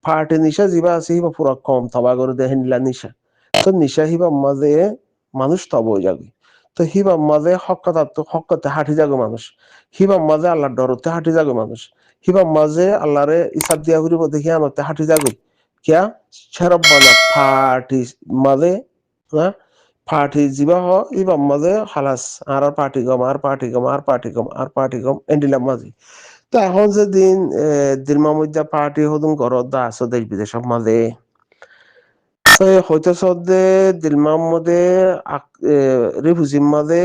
ফাটি নিশা যিবা আছে হিবা পুরা কম তবা করে দে হিনলা নিশা তো নিশা হিবা মাঝে মানুষ তব হয়ে যাবে তো হিবা মাঝে হকতে হাঁটি যাবে মানুষ হিবা মাঝে আল্লাহর ডরতে হাঁটি যাবে মানুষ হিবা মাঝে আল্লাহরে ইসাব দিয়া ঘুরিব দেখি আনতে হাঁটি যাবে কিয়া সেরব বানা ফাটি মাঝে না ফাটি যিবা হিবা মাঝে খালাস আর পার্টি কম আর পার্টি কম আর পার্টি কম আর পার্টি কম এন্ডিলাম মাঝে তো এখন যে দিনমার মধ্যে পার্টি হদুম ঘরত দা আছো দেশ বিদেশের মাঝে তো হয়তো সদ্যে দিলমার মধ্যে রিফিউজির মাঝে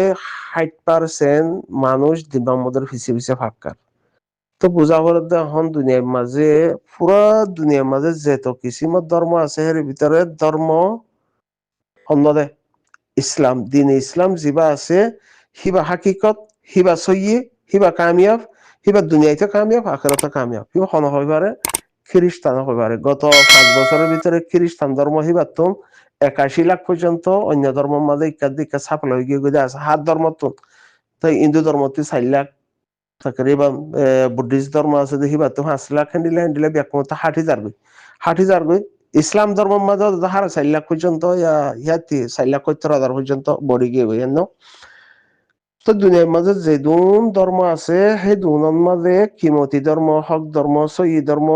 60% মানুষ দিলমার মধ্যে ফিসে ফিসে ফাঁকার তো বোঝা পড়ে এখন দুনিয়ার মাঝে পুরা দুনিয়ার মাঝে যেত কিসিমত ধর্ম আছে এর ভিতরে ধর্ম অন্যদে ইসলাম দিন ইসলাম যিবা আছে হিবা হাকিকত হিবা সইয়ে হিবা কামিয়াব হিবা দুনিয়াতে কামিয়াব আখেরাতে কামিয়াব হিবা হন হয়ে পারে খ্রিস্টান হয়ে পারে গত 5 বছরের ভিতরে খ্রিস্টান ধর্ম হিবা তো 81 লাখ পর্যন্ত অন্য ধর্মের মাঝে ইকা সাফল হয়ে গিয়ে আছে হাত ধর্ম তো তাই হিন্দু ধর্মতে 4 লাখ তাকরিবান বুদ্ধিস্ট ধর্ম আছে হিবা তো 5 লাখ হ্যান্ডিলে ব্যাকমত 60,000 ইসলাম ধর্মের মাঝে হার 4 লাখ পর্যন্ত ইয়াতি 4,70,000 পর্যন্ত বড়ি গিয়ে গেন তো দুনিয়ার মাঝে যে দুন ধর্ম আছে সেই দুনের মাঝে কিমতি ধর্ম হক ধর্ম সই ধর্ম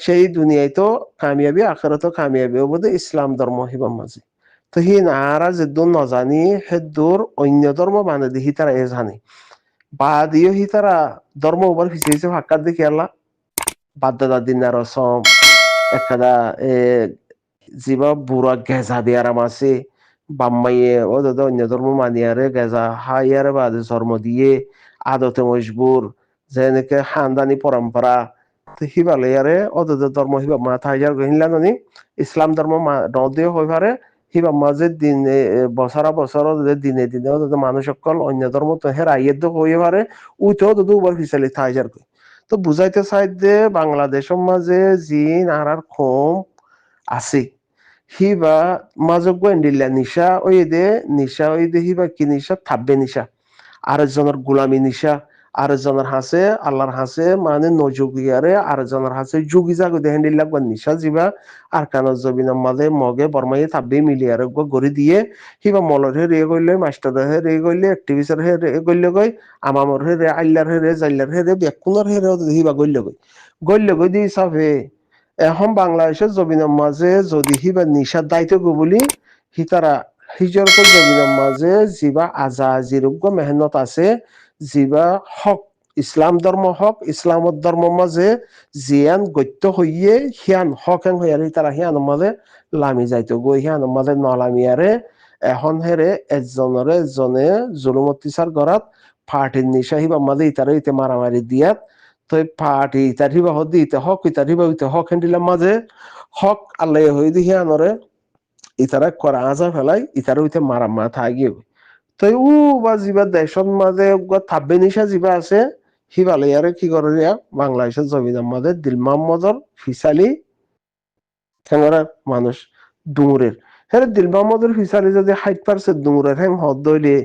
সেই দুনিয়ায় তো কামিয়াবি আখেরাতো কামিয়াবি বোধ ইসলাম ধর্ম হিবার মাঝে তো হি নারা যে দুন নজানি সে দূর অন্য ধর্ম মানে দেখি তারা এ জানে বা দিও হি তারা ধর্ম ওপর ফিসে ফাঁকার দেখি আল্লাহ বাদ্দাদা দিন আর সম একটা যিবা বুড়া গেজা দিয়ারাম আছে বাম্মাইয়ে ও দাদা অন্য ধর্ম মানিয়ারে গেজা হাইয়ারে বাদে জন্ম দিয়ে আদতে মজবুর যেনেকে খানদানি পরম্পরা তো হিবালয়ারে ও দাদা ধর্ম হিবা মাথা হাজার গহিলা নানি ইসলাম ধর্ম নদীয় হয়ে পারে হিবা মাঝে দিনে বছর দিনে দিনে ও দাদা মানুষ সকল অন্য ধর্ম তো হের আইয়ের হয়ে পারে উইতেও দাদা উবার ফিসালি থাইজার তো বুঝাইতে চাই যে বাংলাদেশের মাঝে জিন আর কম আছে হিবা মাজক এন্ডিল্লা নিশা ওই দে হিবা কি নিশা থাকবে নিশা আরেকজনের গোলামি নিশা আরেকজনের হাসে আল্লাহর হাসে মানে নজুগিয়ারে আরেকজনের হাসে যুগি জাগো দেখেন দিল্লা নিশা যিবা আর কানত জবিনের মাঝে মগে বর্মাই থাকবে মিলিয়ারে গড়ি দিয়ে হিবা মলর হে রে গইলে মাস্টার হে রে গইলে অ্যাক্টিভিস্টার হে রে গইলে গই আমামর হে রে আল্লাহর হে রে জাল্লার হে রে বেকুনের হে রে হিবা গইলে গই দি সাফে এখন বাংলাদেশের জমিনের মাঝে যদি হিবা নিশার দায়িত্ব গো বলি হিতারা হিজরত জমিনের মাঝে যিবা আজাজিরোগ্য মেহনত আছে যিবা হক ইসলাম ধর্ম হক ইসলামত ধর্ম মাঝে জিয়ান গত্য হইয়ে হিয়ান হক হেন হইয়ারে তারা হিয়ানোর মাঝে লামি যাইতো গো হিয়ানোর মাঝে নলামিয়ারে এখন হেরে এজনে জুলুম অত্যাচার করাত ফাটির নিশা হিবা মাঝে ইতারে ইতে মারামারি দিয়াত তো পার্টি ইতার হিবা হদি ইতে হক ইতার হিবা ইতে হক হেন্ডিলার মাঝে হক আল্লাহ হই দিহি আনরে ইতারা করা আজা ফেলাই ইতারা হইতে মারা থাকি তো উ বা যিবা দেশের মাঝে থাকবে নিশা যিবা আছে হিবালয়ারে কি করে বাংলাদেশের জমিনের মাঝে দিল মোহাম্মদর ফিসালি ঠেঙ্গরা মানুষ ডুমুরের হ্যাঁ দিল মোহাম্মদের ফিসালি যদি 60% ডুমুরের হ্যাং হদ দইলে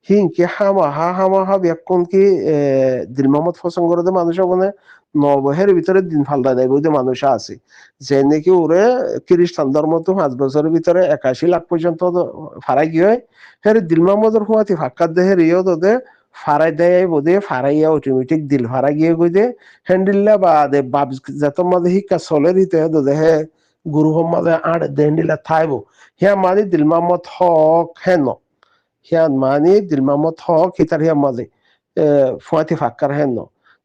হিংকে হামাহা ব্যাকুন কি দিল মোহাম্মদ পছন্দ করে মানুষ মানে নবহের ভিতরে দিন ফালদা দেয় বলতে মানুষ আছে যে নাকি ওরে খ্রিস্টান ধর্ম তো 5 বছরের ভিতরে 81 লাখ পর্যন্ত ফারাই গিয়ে হ্যাঁ দিল মোহাম্মদের হুয়াতি ফাঁকার দেহের ইয়ে তোদের ফারাই দেয় বোধে ফারাইয়া অটোমেটিক দিল ফারাই গিয়ে গই হ্যান্ডিল্লা বা দে বাপ যত মাঝে শিক্ষা চলে দিতে দেহে গুরু মাঝে আড় দেহ্ডিল্লা থাইব হিয়া মানি দিল মোহাম্মদ হক হেন হিয়ান মানি দিল মোহাম্মদ হক হিতার হিয়া মাঝে ফুয়াতি ফাঁকার হেন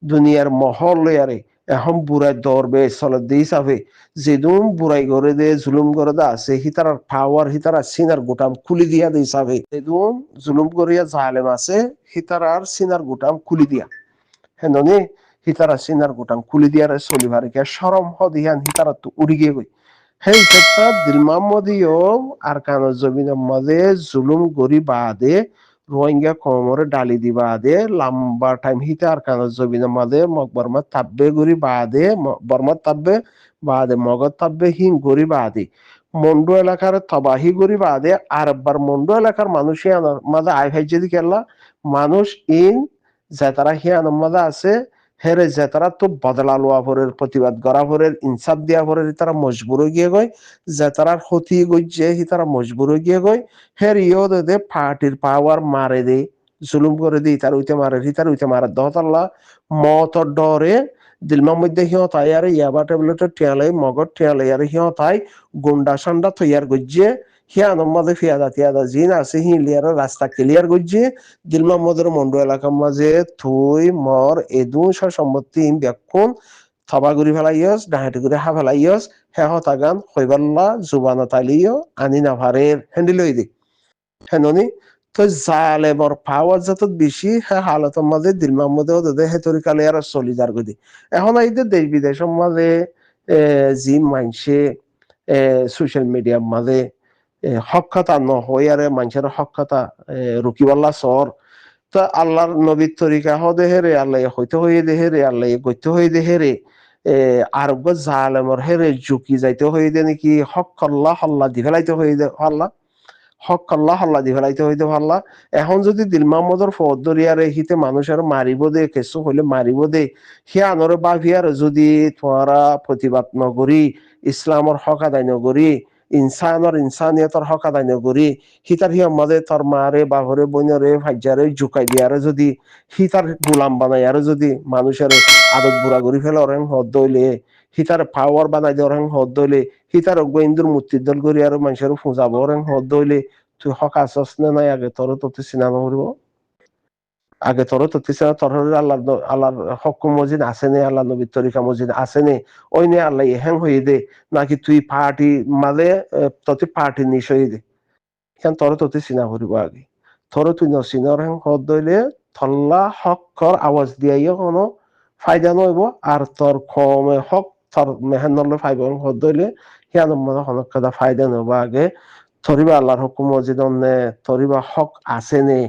দুনিয়ার মহল লয়ারে এখন বুড়াই দরবে চলে দিয়ে হিসাবে যেদুম বুড়াই করে দে জুলুম করে দে আছে হিতার পাওয়ার হিতার সিনার গোটাম খুলি দিয়া দে হিসাবে যেদুম জুলুম করিয়া জালেম আছে হিতার আর সিনার গোটাম খুলি দিয়া হেননি হিতারা সিনার গোটাম খুলি দিয়ার চলিবার কে সরম হদিয়ান হিতারা তো উড়ি গিয়ে গই সেই ক্ষেত্রে দিল মোহাম্মদীয় আর কানো জমিনের মাঝে জুলুম গরি বাদে রোহিঙ্গা কমরে ডালি দি বাদে লম্বা টাইম হিতে আর কানো জমিনের মাঝে মগ বর্মা তাব্বে গরি বাদে বর্মা তাব্বে বাদে মগত তাব্বে হিং গরি বাদে মন্ডু এলাকার তবাহি গরি বাদে আর একবার মন্ডু এলাকার মানুষই মাঝে আই ভাই যদি কেলা মানুষ ইন যে তারা হিয়ানোর মাঝে আছে হেরে যে তারা তো বদলা লোয়া ভরের প্রতিবাদ করা ভরের ইনসাফ দিয়া ভরের তারা মজবুর হয়ে গিয়ে গয় যে তারা ক্ষতি গইছে হি তারা মজবুর হয়ে গিয়ে গয় হের ইয় দে পার্টির পাওয়ার মারে দে জুলুম করে দি তার উইতে মারে হি তার উইতে মারে দহতাল্লা মত ডরে দিলমার মধ্যে হিও তাই আর ইয়াবা ট্যাবলেটের টিয়ালাই মগর টিয়ালাই আর হিও তাই গুন্ডা সান্ডা তৈয়ার গজ্জে হিয়ানোর মাঝে ফিয়াদা তিয়াদা জিন আছে হি লিয়ার রাস্তা ক্লিয়ার গজ্জে দিল মোহাম্মদের মন্ডু এলাকার মাঝে থুই মর এদু সম্মতি ব্যাকুন থবা গুড়ি ফেলাইয়স ডাহাটি করে হা ফেলাইয়স হে হতাগান হইবাল্লা জুবানা তালিও আনি নাভারের হ্যান্ডিল হই দি হেননি তো জালেমর পাওয়ার যত বেশি হে হালতের মাঝে দিল মোহাম্মদেও দে হে তরিকালে আর চলি যার গদি এখন এই যে দেশ বিদেশের মাঝে জি মানছে সোশ্যাল মিডিয়ার মাঝে হক কথা নহই আরে মানুষের হক কথা রুকিবাল্লা সর তো আল্লাহর নবীর তরিকা হদে হেরে আল্লাহ হইতে হয়ে দে হেরে আল্লাহ গইতে হয়ে দে হেরে আরব জালেমর হেরে ঝুঁকি যাইতে হয়ে দে নাকি হক আল্লাহ হল্লা দি ফেলাইতে হয়ে দে আল্লাহ হক আল্লাহ হল্লা দি ফেলাইতে হইতে পারলা এখন যদি দিল মোহাম্মদর ফদ দরিয়ারে হিতে মানুষের মারিব দে কেঁচু হইলে মারিব দে সে আনরে বাভিয়ার যদি তোমারা প্রতিবাদ নগরী ইসলামর হক আদায় নগরী ইনসানিয়তর হক আদায় নগরী হিতার হিয়ার মাঝে তোর মারে বাহরে বইনরে ভাজ্যারে জুকাই দিয়ারে যদি হিতার গোলাম বানাই আর যদি মানুষের আদত বুড়া করি ফেলে ওরেন হদ দইলে হিতার পাওয়ার বানাই দিয়ে ওরেন হদ দইলে হিতার গোয়েন্দুর মূর্তির দল করি আর মানুষের ফুজাব ওরেন হদ দইলে তুই হক আসস না নাই আগে তোর তো চিনানো করব আগে তোর তো চিনা তোর আল্লাহর হক মজিদ আছে নে আল্লাহ নবীর তরিকা মজিদ আছে নে ওই নে আল্লাহ হ্যাং হয়ে দে নাকি তুই পার্টি মাঝে তোর পার্টি নিশ হয়ে দে কেন তোর তো চিনা করব আগে তোর তুই নচিনর হ্যাং হদ দইলে থল্লা হকর আওয়াজ দিয়াইও কোনো ফায়দা নইব আর তোর কমে হক তোর মেহান্নলে ফাইব হদ দইলে সিয়ানোর মধ্যে হনক কথা ফায়দা নইব আগে তরিবা আল্লাহর হুকুম মজিদ নে তরিবা হক আছে নে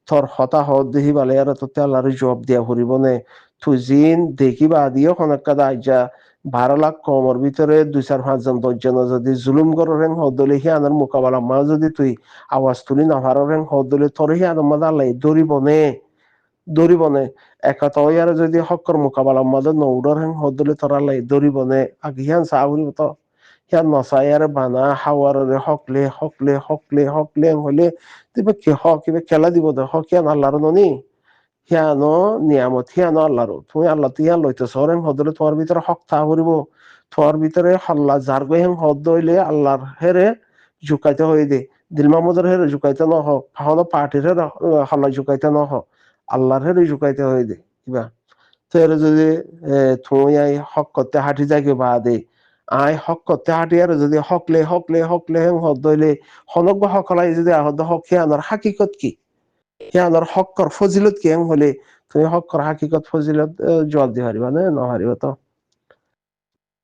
তোর হতাহত দেখি বালে আর তোতে আল্লাহর জবাব দিয়া ফুরিব নে তুই জিন দেখিবা দিও হনক কথা আইজা 12 লাখ কমর ভিতরে 2-4-5 জন 10 জন যদি জুলুম করেন হদলে সিয়ানোর মোকাবেলা মা যদি তুই আওয়াজ তুলি না পারেন হদলে তোর সিয়ানোর মধ্যে আল্লাহ দৌড়িবনে একতা আর যদি হকর মোকাবেলা মধ্যে নৌডর হেন হদলে তোর আল্লাহ দৌড়িবনে আগে হিয়ান চাউরিব তো হিয়ান নচাই বানা হাওয়ারে হকলে হলে তুমি কিবা খেলা দিব দে হক হিয়ান আল্লাহর ননি হিয়ানো নিয়ামত হিয়ানো আল্লাহর তুমি আল্লাহ তুই হিয়ান লইতে সরেন হদলে তোমার ভিতরে হক থা করিব তোমার ভিতরে হল্লা যার গই হেন হদ দইলে আল্লাহর হেরে জুকাইতে হয়ে দে দিল মাহমুদের হেরে জুকাইতে নহ ফাহনো পার্টির হেরে হল্লা জুকাইতে নহ আল্লাহর হেরে জুকাইতে হয়ে দে কিবা তো এর যদি তুমি আই হক করতে হাঁটি যাই বা দে আই হক করতে হাঁটি আর যদি হকলে হেন হদ দইলে হনক বা হকলাই যদি আহদ হক হিয়ানোর হাকিকত কি হিয়ানোর হকর ফজিলত কি হেন হলে তুমি হকর হাকিকত ফজিলত জবাব দি হারিবা না নহারিবা তো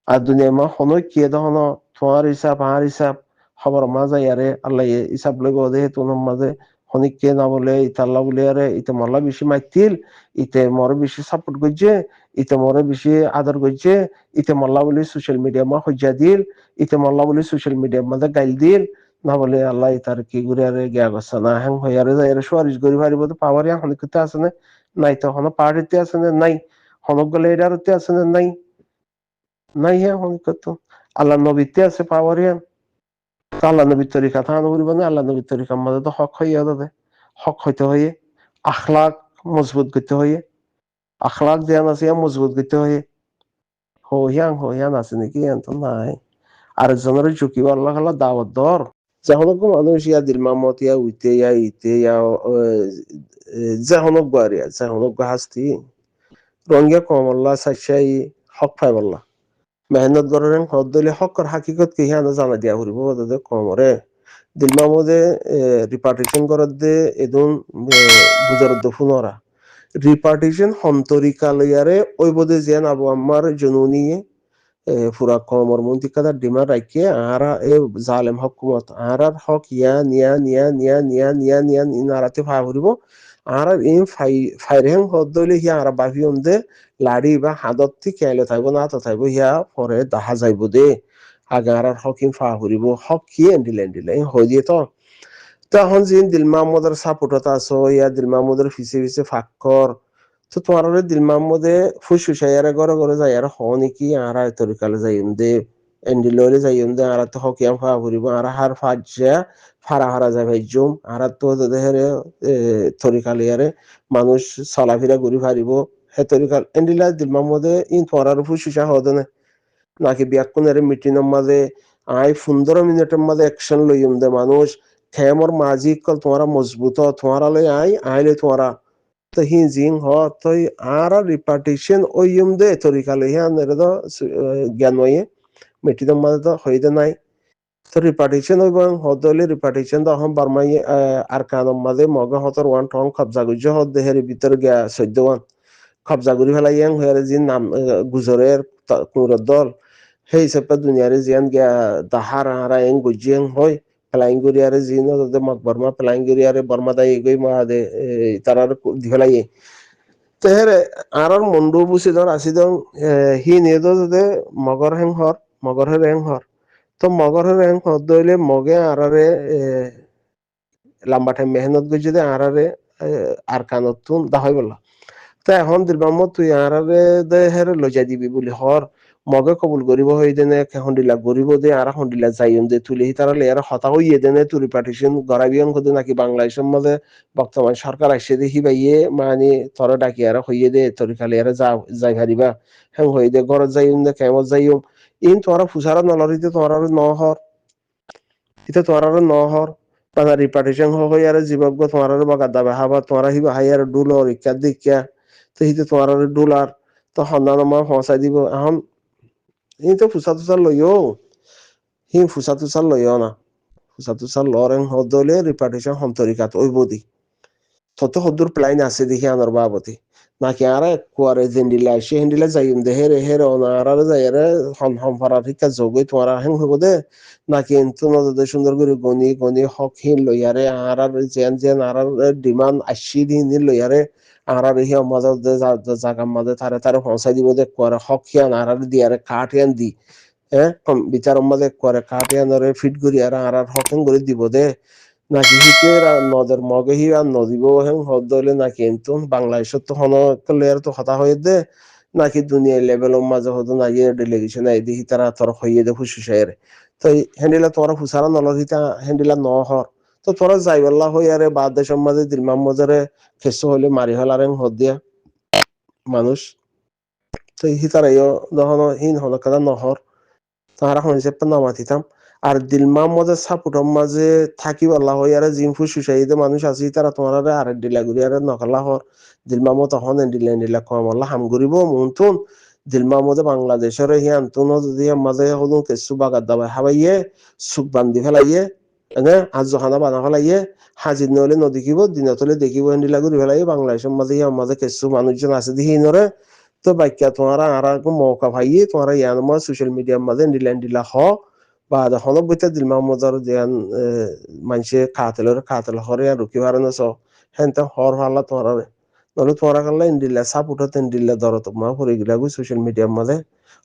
আর দুনিয়া মা হনক কি দহন তোমার হিসাব আমার হিসাব খবর মাজা ইয়ারে আল্লাহ হিসাব লইব দে তোমার মাঝে হনিক কে না বলে ইতাল্লা বলে আরে ইতে মল্লা বেশি মাইতিল ইতে মরে বেশি সাপোর্ট করছে ইতে মরে বেশি আদর করছে ইতে মল্লা বলে সোশ্যাল মিডিয়া মা হজ্জা দিল ইতে মল্লা বলে সোশ্যাল মিডিয়ার মাঝে গাইল দিল না বলে আল্লাহ তার কি করে আরে গিয়া গেছে না হ্যাং হয়ে আরে যাই সুয়ারিশ করি পারিব তো পাওয়ার হনিকতে আছে না নাই তো হন পাহাড়িতে আছে না নাই হনক গলে এটারতে আছে না নাই নাই হ্যাঁ হনিকত আল্লাহ নবীতে আছে পাওয়ার আল্লাহ নবীর তরিকা থানো করিব না আল্লাহ নবীর তরিকার মধ্যে তো হক হইয়া যাবে হক হইতে হয়ে আখলাক মজবুত করতে হয়ে আখলাক জ্ঞান আছে মজবুত করতে হয়ে হইয়ান আছে নাকি তো নাই আরেকজনের ঝুঁকি আল্লাহ আল্লাহ দাওয়াত দর যখন মানুষ ইয়া দিল মামত ইয়া উইতে ইয়া ইতে ইয়া যখন গারিয়া যখন হাসতি রঙ্গিয়া কম আল্লাহ সাইসাই হক পাই আল্লাহ মেহনত করেন হদ দিলে হকর হাকিকত কি হিয়ানো জানা দিয়া ফুরিব কমরে দিল মামুদে রিপার্টিশন করার দে এদুন বুজারদ ফুনরা রিপার্টিশন হন্তরিকা লইয়ারে ওই বোধে যেন আবু আম্মার জনুনিয়ে পুরা কমর মন্তিকাদা ডিমার রাখিয়ে আহারা এ জালেম হকুমত আহারার হক ইয়া ইনারাতে ভা ফুরিব আহারার ইন ফাইরেং হদ দইলে হিয়া আহারা বাভিয়ন দে লাড়ি বা হাদত থেকে কেলে থাকবো না তো থাকবো হিয়া পরে দেখা যাইব দে আগার হকিম ফা ফুরিব হক কি এন্ডিলে হয়ে দিয়ে তো তখন যে দিল মাহমুদের সাপোর্টত আছো ইয়া দিল মাহমুদের ফিসে ফাঁকর তো তোমার দিলমার মধ্যে ফুসফুসাইয়ারে ঘরে ঘরে যাই আর হনি কি আর তরিকালে যাইম দে এন্ডিলরে যাইম দে আর তো হকিয়াম ফা ফুরিব আর হার ফাজা ফারা হারা যায় ভাইজুম আর তো দেহেরে তরিকালিয়ারে মানুষ চলাফেরা ঘুরি ফারিব হে তরিকাল এন্ডিলা দিলমার মধ্যে ইন পড়ার ফুসফুসা হদে না নাকি বিয়াকুনের মিটিংয়ের মাঝে 15 মিনিটের মাঝে অ্যাকশন লইম দে মানুষ থেমর মাঝি কল তোমারা মজবুত তোমারা লই আইলে তোমারা তো হি জিং হ তই আর রিপার্টিশন ওইম দে তরিকা লই হ্যাঁ নেরে তো জ্ঞান হইয়ে মিটিংয়ের মাঝে তো হইতে নাই তো রিপার্টিশন হইব হদলে রিপার্টিশন তো এখন বারমাই আর কানম মাঝে মগে হতর ওয়ান টং কবজা গুজ হদ দেহের ভিতরে গিয়া 14 কবজা করি ফেলাই হয়ে যে নাম গুজরের কুমুরের দল সেই হিসাবে দুনিয়ারে জিয়ান গিয়া দাহার হারা এং গুজিয়াং হয় ফ্লাইং গরিয়ারে জিন মক বর্মা ফ্লাইং গরিয়ারে বর্মা দাই গই মা দে তারার দি ফেলাই তেহেরে আর মন্ডু বুসি ধর আসি দং হি নিয়ে দে মগর হেং হর মগর হে রেং হর তো মগর হে রেং হর দইলে মগে আরারে লাম্বা টাইম মেহনত গই যদি আরারে আর কানতুন দাহই বলা তা এখন দিলবাম তুই আরারে দে হেরে লজা দিবি বলি হর মগে কবুল করিব হই দেনে হন্ডিলা গরিব দে আর হন্ডিলা যাইম দে তুলি তারা লেয়ার হতা হইয়ে দেনে তুলি পার্টিশন গরাবিয়ন কদে নাকি বাংলাদেশের মধ্যে বর্তমান সরকার আসছে দেখি বাইয়ে মানে তর ডাকি আর হইয়ে দে তরি খালি আর যাই হারিবা হ্যাঁ হই দে ঘরত যাইম দে কেমত যাইম ইন তোরা ফুসারা নলরিতে তোরা নহর ইতে তোরা নহর বানা রিপার্টিশন হই আর জীবক তোরা বগা দাবা হাবা তোরা হিবা হাই আর ডুলো রিক্কা দিক্কা তো হিতে তোরা ডুলার তো সন্ধান আমার ফসাই দিব এখন এই তো ফুসা তুসা লইও হি ফুসা তুসা লইও না ফুসা তুসা লরেন হদলে রিপার্টিশন হন্তরিকাত ওই বদি তত হদ্দুর প্লাইন আছে দেখি আনার বাবতি নাকি আর কুয়ারে জেন্ডিলা সে হেন্ডিলা যাইম দে হেরে হেরে অনার যাইরে হন হম ফারা ঠিকা যোগই তোমার হেং হইব দে নাকি এন্তু নদে সুন্দর করে গনি গনি হক হিন লইয়ারে আর জেন জেন আর ডিমান্ড আসি দিন লইয়ারে আর হি মজা জাগা মাঝে তারে তারে পৌঁছাই দিব দে কুয়ারে হক হিয়ান আর দিয়ারে কাঠ হিয়ান দি হ্যাঁ বিচার মাঝে করে কাঠ হিয়ান ফিট করি আর হকেন করে দিব দে নাকি হিতে নদের মগে হি আর নদীব হেন হদ দইলে নাকি কিন্তু বাংলাদেশের তো হন লেয়ার তো হতা হয়ে দে নাকি দুনিয়া লেভেলের মাঝে হতো না ইয়ে ডেলিগেশন আই দেখি তারা তোর হইয়ে দে ফুসুসাইয়ের তো হ্যান্ডিলা তোরা ফুসারা নলর হিতা হ্যান্ডিলা ন হর তো তোরা যাইবাল্লা হই আরে বাদ দেশের মাঝে দিলমাম মজারে খেসো হইলে মারি হলারেন হদ দিয়া মানুষ তো হিতারাইও দহন হিন হন কাদা নহর তাহারা হইছে নামাতিতাম আর দিলমার মাঝে সাপুটার মাঝে থাকি বলা হয় আর জিমফু সুসাইদে মানুষ আছে তারা তোমার আর ডিলা গুড়ি আর নকলা হর দিলমার মতো তখন এন্ডিলা কম আল্লাহ হাম করিব মনতুন দিলমার মধ্যে বাংলাদেশের হিয়ান তুন যদি মাঝে হলুন কেসু বাগার দাবাই হাবাইয়ে সুখ বান্ধি ফেলাইয়ে এনে আজ জহানা বানা ফেলাইয়ে হাজির নহলে নদেখিব দিনত হলে দেখিব এন্ডিলা গুড়ি ফেলাইয়ে বাংলাদেশের মাঝে হিয়ার মাঝে কেসু মানুষজন আছে দেখি নরে তো বাক্যা তোমারা আর মৌকা ভাইয়ে তোমারা ইয়ান মা সোশ্যাল মিডিয়ার মাঝে দিলা হ বা হন বইতে দিল মাহমুদার যেন মানুষে খাতেল হরে আর রুকি পারে না হেন হর হাল্লা তোমার নহলে তোমার কাল্লা ইন্ডিল্লা সাপোর্টত ইন্ডিল্লা দর তোমার হরে গিলা সোশ্যাল মিডিয়ার মাঝে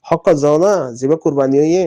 হক যাও না যেবা কুরবানি হইয়ে